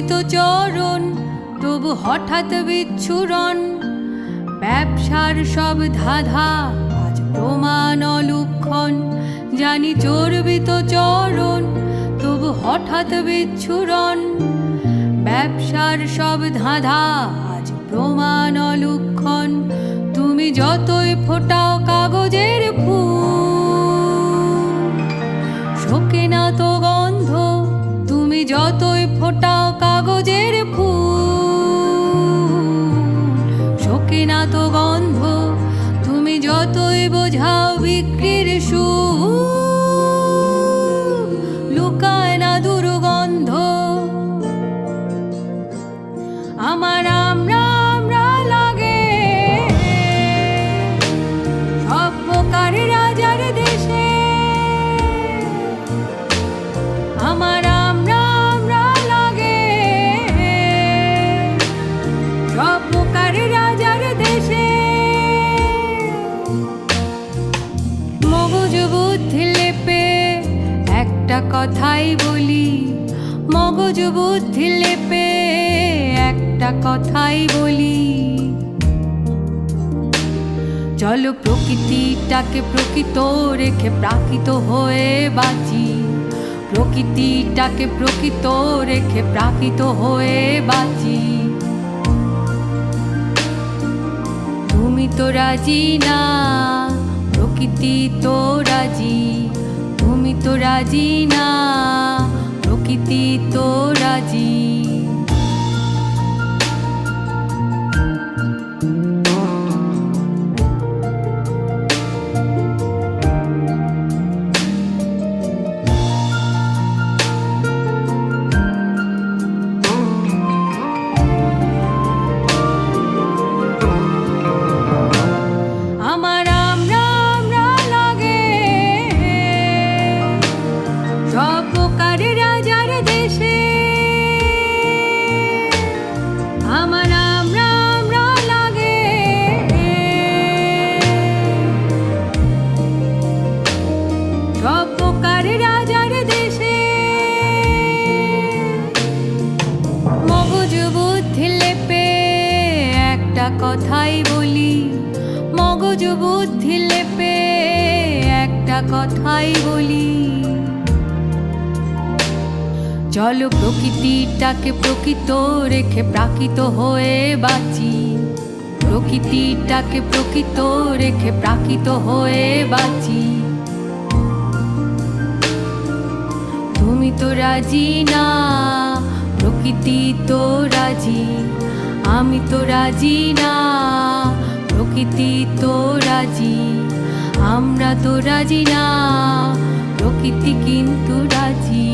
চর্বিত চরণ, তবু হঠাৎ বিচ্ছুরণ। ব্যবসার সব ধাঁধা আজ প্রমাণ অলুক্ষণ। জানি চর্বিত চরণ, তবু হঠাৎ বিচ্ছুরণ। ব্যবসার সব ধাঁধা আজ প্রমাণ অলুক্ষণ। তুমি যতই ফোটাও কাগজের ফুল, শোকে না তো গন্ধ। তুমি যতই ফোটাও কাগজের ফুল, শোকে না তো গন্ধ। তুমি যতই বোঝাও বিক্রির সুর, লুকায় না দুর্গন্ধ। আমার আমরা লাগে সব প্রকার রাজার দেশে। আমার আমরা লাগে সব প্রকার রাজার দেশে। মগজ বুদ্ধি লেপে একটা কথাই বলি, মগজ বুদ্ধি লেপে একটা কথাই বলি। চলো প্রকৃতিটাকে প্রকৃত রেখে প্রাকৃত হয়ে বাঁচি। প্রকৃতিটাকে প্রকৃত রেখে প্রাকৃত হয়ে বাঁচি। তুমি তো রাজি না, প্রকৃতি তো রাজি। তুমি তো রাজি না, প্রকৃতি তো রাজি। আমার আমরা লাগে সব প্রকার রাজার দেশে। আমার আমরা লাগে সব প্রকার রাজার দেশে। মগজ বুদ্ধি লেপে একটা কথাই বলি, মগজ বুদ্ধি লেপে একটা কথাই বলি। চলো প্রকৃতিটাকে প্রকৃত রেখে প্রাকৃত হয়ে বাঁচি। প্রকৃতিটাকে প্রকৃত রেখে প্রাকৃত হয়ে বাঁচি। তুমি তো রাজি না, প্রকৃতি তো রাজি। আমি তো রাজি না, প্রকৃতি তো রাজি। আমরা তো রাজি না, প্রকৃতি কিন্তু রাজি।